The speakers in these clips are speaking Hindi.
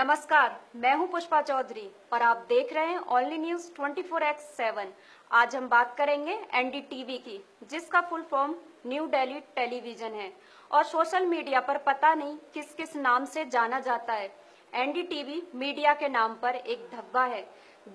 नमस्कार, मैं हूं पुष्पा चौधरी और आप देख रहे हैं ओनली न्यूज 24x7। आज हम बात करेंगे एनडीटीवी की, जिसका full form new Delhi television है और सोशल मीडिया पर पता नहीं किस किस नाम से जाना जाता है। एनडीटीवी मीडिया के नाम पर एक धब्बा है।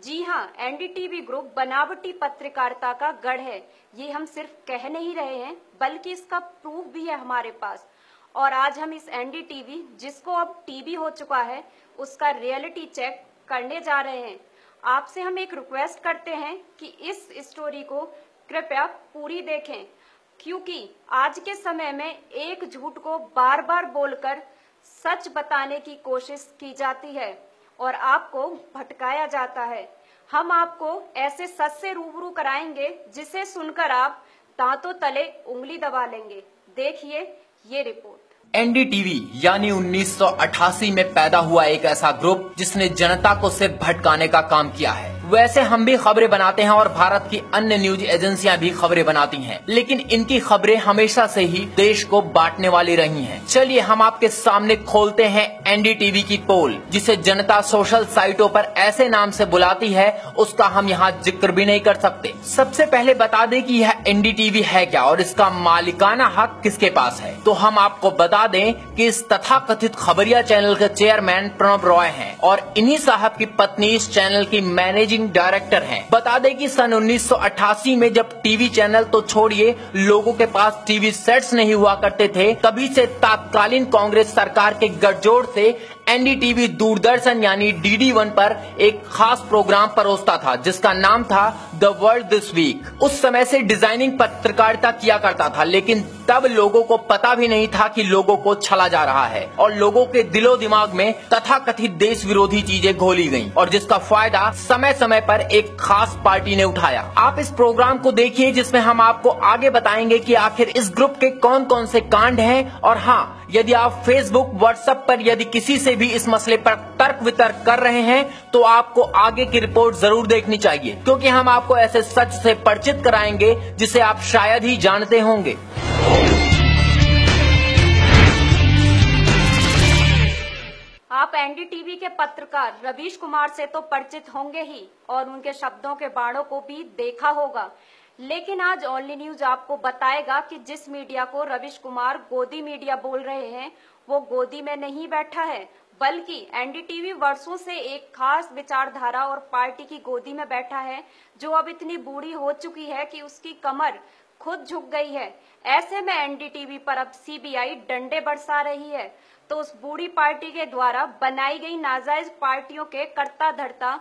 जी हां, एनडीटीवी ग्रुप बनावटी पत्रकारिता का गढ़ है। ये हम सिर्फ कह नहीं रहे हैं, बल्कि इसका प्रूफ भी है हमारे पास। और आज हम इस एनडीटीवी, जिसको अब टीवी हो चुका है, उसका रियलिटी चेक करने जा रहे हैं। आपसे हम एक रिक्वेस्ट करते हैं कि इस स्टोरी को कृपया पूरी देखें, क्योंकि आज के समय में एक झूठ को बार बार बोलकर सच बताने की कोशिश की जाती है और आपको भटकाया जाता है। हम आपको ऐसे सच से रूबरू कराएंगे जिसे सुनकर आप दांतों तले उंगली दबा लेंगे। देखिए ये रिपोर्ट। एनडीटीवी यानी 1988 में पैदा हुआ एक ऐसा ग्रुप जिसने जनता को सिर्फ भटकाने का काम किया है। वैसे हम भी खबरें बनाते हैं और भारत की अन्य न्यूज एजेंसियां भी खबरें बनाती हैं, लेकिन इनकी खबरें हमेशा से ही देश को बांटने वाली रही हैं। चलिए हम आपके सामने खोलते हैं एनडीटीवी की पोल, जिसे जनता सोशल साइटों पर ऐसे नाम से बुलाती है, उसका हम यहाँ जिक्र भी नहीं कर सकते। सबसे पहले बता दें कि यह एनडीटीवी है क्या और इसका मालिकाना हक किसके पास है। तो हम आपको बता दें कि इस तथाकथित खबरिया चैनल के चेयरमैन प्रणब रॉय हैं और इन्हीं साहब की पत्नी इस चैनल की मैनेजिंग डायरेक्टर हैं। बता दें कि सन 1988 में जब टीवी चैनल तो छोड़िए, लोगों के पास टीवी सेट्स नहीं हुआ करते थे, तभी से तत्कालीन कांग्रेस सरकार के गठजोड़ से एनडीटीवी दूरदर्शन यानी DD1 पर एक खास प्रोग्राम परोसता था, जिसका नाम था द वर्ल्ड दिस वीक। उस समय से डिजाइनिंग पत्रकारिता किया करता था, लेकिन तब लोगों को पता भी नहीं था कि लोगों को छला जा रहा है और लोगों के दिलो दिमाग में तथाकथित देश विरोधी चीजें घोली गईं और जिसका फायदा समय समय पर एक खास पार्टी ने उठाया। आप इस प्रोग्राम को देखिए, जिसमें हम आपको आगे बताएंगे कि आखिर इस ग्रुप के कौन कौन से कांड हैं। और हाँ, यदि आप फेसबुक, व्हाट्सएप पर यदि किसी से भी इस मसले पर तर्क वितर्क कर रहे हैं, तो आपको आगे की रिपोर्ट जरूर देखनी चाहिए, क्योंकि हम आपको ऐसे सच से परिचित कराएंगे जिसे आप शायद ही जानते होंगे। आप एनडीटीवी के पत्रकार रवीश कुमार से तो परिचित होंगे ही और उनके शब्दों के बाणों को भी देखा होगा, लेकिन आज ओनली न्यूज आपको बताएगा कि जिस मीडिया को रवीश कुमार गोदी मीडिया बोल रहे हैं, वो गोदी में नहीं बैठा है, बल्कि एनडीटीवी वर्षों से एक खास विचारधारा और पार्टी की गोदी में बैठा है, जो अब इतनी बूढ़ी हो चुकी है कि उसकी कमर खुद झुक गई है। ऐसे में एनडीटीवी पर अब सीबीआई डंडे बरसा रही है, तो उस बूढ़ी पार्टी के द्वारा बनाई गई नाजायज पार्टियों के कर्ता धर्ता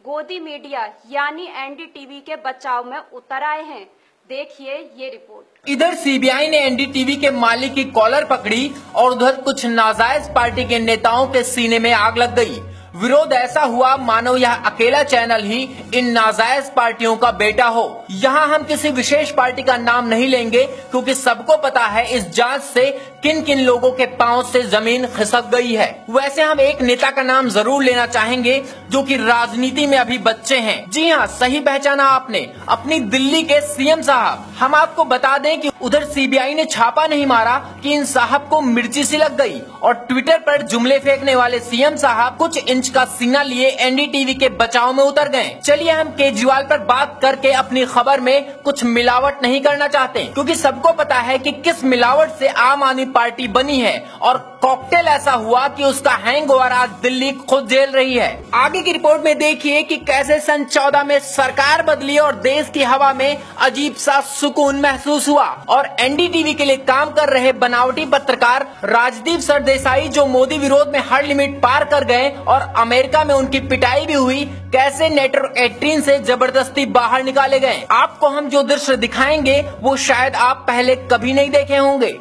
गोदी मीडिया यानी एनडीटीवी के बचाव में उतर आए हैं। देखिए ये रिपोर्ट। इधर सीबीआई ने एनडीटीवी के मालिक की कॉलर पकड़ी और उधर कुछ नाजायज पार्टी के नेताओं के सीने में आग लग गई। विरोध ऐसा हुआ मानो यह अकेला चैनल ही इन नाजायज पार्टियों का बेटा हो। यहाँ हम किसी विशेष पार्टी का नाम नहीं लेंगे, क्योंकि सबको पता है इस जांच से किन किन लोगों के पांव से जमीन खिसक गई है। वैसे हम एक नेता का नाम जरूर लेना चाहेंगे जो कि राजनीति में अभी बच्चे हैं। जी हाँ, सही पहचाना आपने, अपनी दिल्ली के सीएम साहब। हम आपको बता दें कि उधर सीबीआई ने छापा नहीं मारा कि इन साहब को मिर्ची सी लग गई और ट्विटर पर जुमले फेंकने वाले सीएम साहब कुछ इंच का सीना लिए एनडीटीवी के बचाव में उतर गए। चलिए हम केजरीवाल पर बात करके अपनी खबर में कुछ मिलावट नहीं करना चाहते, क्योंकि सबको पता है कि किस मिलावट से आम आदमी पार्टी बनी है और कॉकटेल ऐसा हुआ कि उसका हैंगओवर आज दिल्ली खुद झेल रही है। आगे की रिपोर्ट में देखिए कि कैसे सन 14 में सरकार बदली और देश की हवा में अजीब सा सुकून महसूस हुआ और एनडीटीवी के लिए काम कर रहे बनावटी पत्रकार राजदीप सरदेसाई, जो मोदी विरोध में हर लिमिट पार कर गए और अमेरिका में उनकी पिटाई भी हुई, कैसे नेटवर्क 18 से जबरदस्ती बाहर निकाले गए। आपको हम जो दृश्य दिखाएंगे वो शायद आप पहले कभी नहीं देखे होंगे।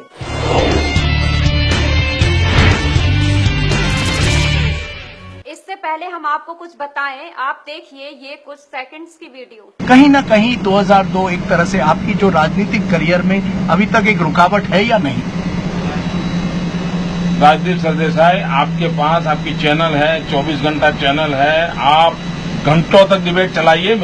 इससे पहले हम आपको कुछ बताएं, आप देखिए ये कुछ सेकंड्स की वीडियो। कहीं न कहीं 2002 एक तरह से आपकी जो राजनीतिक करियर में अभी तक एक रुकावट है या नहीं? राजदीप सरदेसाई, आपके पास आपकी चैनल है, 24 घंटा चैनल है, आप घंटों तक डिबेट चलाइए।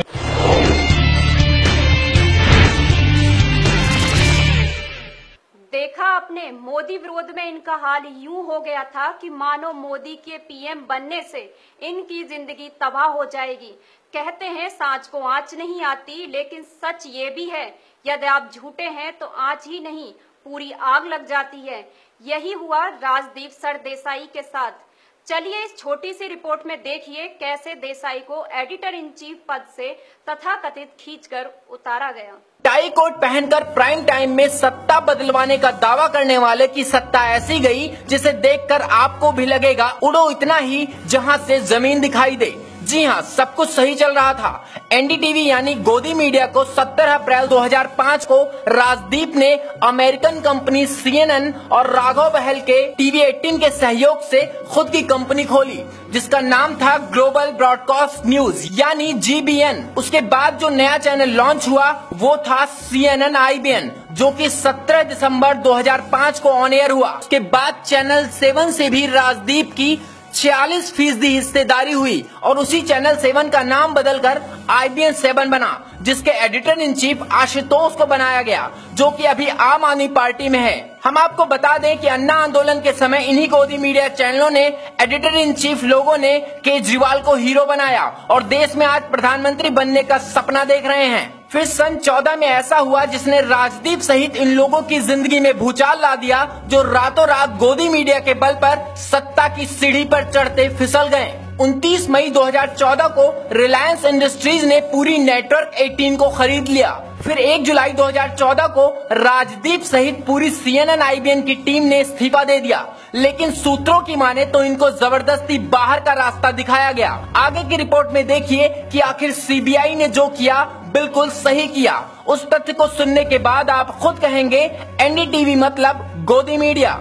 देखा आपने, मोदी विरोध में इनका हाल यूं हो गया था कि मानो मोदी के पीएम बनने से इनकी जिंदगी तबाह हो जाएगी। कहते हैं सांच को आंच नहीं आती, लेकिन सच ये भी है, यदि आप झूठे हैं तो आंच ही नहीं पूरी आग लग जाती है। यही हुआ राजदीप सरदेसाई के साथ। चलिए इस छोटी सी रिपोर्ट में देखिए कैसे देसाई को एडिटर इन चीफ पद से तथाकथित खींचकर उतारा गया। टाई कोट पहनकर प्राइम टाइम में सत्ता बदलवाने का दावा करने वाले की सत्ता ऐसी गई जिसे देखकर आपको भी लगेगा उड़ो इतना ही जहां से जमीन दिखाई दे। जी हाँ, सब कुछ सही चल रहा था। एनडीटीवी यानी गोदी मीडिया को 17 अप्रैल 2005 को राजदीप ने अमेरिकन कंपनी CNN और राघव बहल के TV 18 के सहयोग से खुद की कंपनी खोली, जिसका नाम था ग्लोबल ब्रॉडकास्ट न्यूज यानी GBN। उसके बाद जो नया चैनल लॉन्च हुआ वो था CNN IBN, जो कि 17 दिसंबर 2005 को ऑन एयर हुआ। उसके बाद चैनल 7 से भी राजदीप की 46% हिस्सेदारी हुई और उसी चैनल 7 का नाम बदलकर IBN 7 बना, जिसके एडिटर इन चीफ आशुतोष को बनाया गया, जो कि अभी आम आदमी पार्टी में है। हम आपको बता दें कि अन्ना आंदोलन के समय इन्हीं गोदी मीडिया चैनलों ने एडिटर इन चीफ लोगों ने केजरीवाल को हीरो बनाया और देश में आज प्रधानमंत्री बनने का सपना देख रहे हैं। फिर सन 14 में ऐसा हुआ जिसने राजदीप सहित इन लोगों की जिंदगी में भूचाल ला दिया, जो रातों रात गोदी मीडिया के बल पर सत्ता की सीढ़ी पर चढ़ते फिसल गए। 29 मई 2014 को रिलायंस इंडस्ट्रीज ने पूरी नेटवर्क 18 को खरीद लिया। फिर 1 जुलाई 2014 को राजदीप सहित पूरी CNN IBN की टीम ने इस्तीफा दे दिया, लेकिन सूत्रों की माने तो इनको जबरदस्ती बाहर का रास्ता दिखाया गया। आगे की रिपोर्ट में देखिए कि आखिर CBI ने जो किया बिल्कुल सही किया। उस तथ्य को सुनने के बाद आप खुद कहेंगे NDTV मतलब गोदी मीडिया।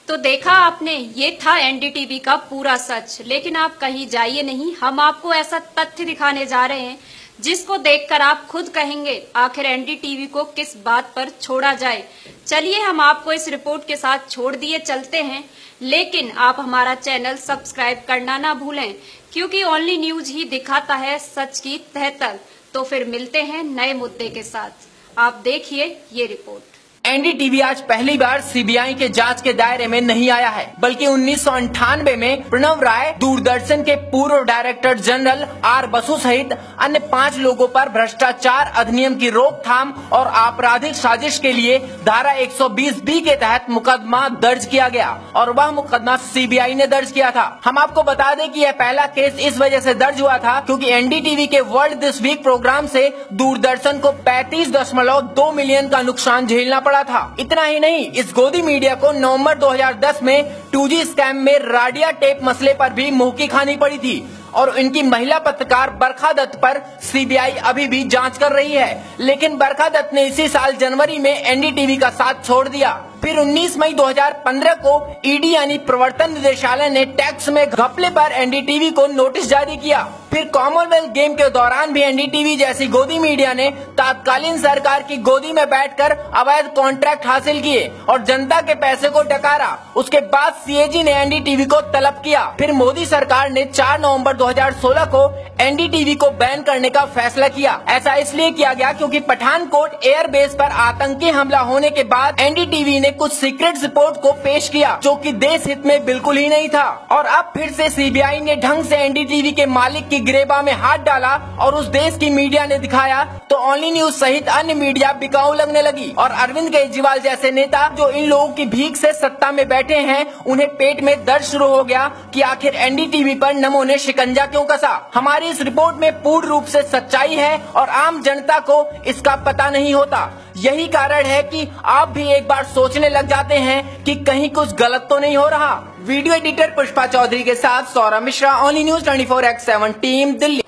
तो देखा आपने, ये था NDTV का पूरा सच। लेकिन आप कहीं जाइए नहीं, हम आपको ऐसा तथ्य दिखाने जा रहे हैं जिसको देखकर आप खुद कहेंगे आखिर NDTV को किस बात पर छोड़ा जाए। चलिए हम आपको इस रिपोर्ट के साथ छोड़ दिए चलते हैं, लेकिन आप हमारा चैनल सब्सक्राइब करना ना भूलें, क्योंकि ओनली न्यूज ही दिखाता है सच की तह तक। तो फिर मिलते हैं नए मुद्दे के साथ। आप देखिए ये रिपोर्ट। NDTV आज पहली बार CBI के जांच के दायरे में नहीं आया है, बल्कि 1998 में प्रणव राय, दूरदर्शन के पूर्व डायरेक्टर जनरल R बसु सहित अन्य 5 लोगों पर भ्रष्टाचार अधिनियम की रोकथाम और आपराधिक साजिश के लिए धारा 120B के तहत मुकदमा दर्ज किया गया और वह मुकदमा CBI ने दर्ज किया था। हम आपको बता दें कि यह पहला केस इस वजह से दर्ज हुआ था क्योंकि NDTV के वर्ल्ड दिस वीक प्रोग्राम से दूरदर्शन को 35.2 मिलियन का नुकसान झेलना पड़ा था। इतना ही नहीं, इस गोदी मीडिया को नवंबर 2010 में 2G स्कैम में राडिया टेप मसले पर भी मुंह की खानी पड़ी थी और इनकी महिला पत्रकार बरखा दत्त पर CBI अभी भी जांच कर रही है। लेकिन बरखा दत्त ने इसी साल जनवरी में NDTV का साथ छोड़ दिया। फिर 19 मई 2015 को ED यानी प्रवर्तन निदेशालय ने टैक्स में घपले पर NDTV को नोटिस जारी किया। फिर कॉमनवेल्थ गेम के दौरान भी NDTV जैसी गोदी मीडिया ने तात्कालीन सरकार की गोदी में बैठकर अवैध कॉन्ट्रैक्ट हासिल किए और जनता के पैसे को डकारा। उसके बाद CAG ने NDTV को तलब किया। फिर मोदी सरकार ने 4 नवंबर 2016 को NDTV को बैन करने का फैसला किया। ऐसा इसलिए किया गया क्योंकि पठानकोट एयरबेस पर आतंकी हमला होने के बाद NDTV ने कुछ सीक्रेट रिपोर्ट को पेश किया, जो कि देश हित में बिल्कुल ही नहीं था। और अब फिर से CBI ने ढंग से NDTV के मालिक की गिरेबा में हाथ डाला और उस देश की मीडिया ने दिखाया तो ओनली न्यूज सहित अन्य मीडिया बिकाऊ लगने लगी और अरविंद केजरीवाल जैसे नेता जो इन लोगों की भीख से सत्ता में बैठे हैं, उन्हें पेट में दर्द शुरू हो गया कि आखिर NDTV पर नमो ने शिकंजा क्यों कसा। हमारी इस रिपोर्ट में पूर्ण रूप से सच्चाई है और आम जनता को इसका पता नहीं होता। यही कारण है कि आप भी एक बार सोचने लग जाते हैं कि कहीं कुछ गलत तो नहीं हो रहा। वीडियो एडिटर पुष्पा चौधरी के साथ Saurabh Mishra, only news 24x7 team, Delhi.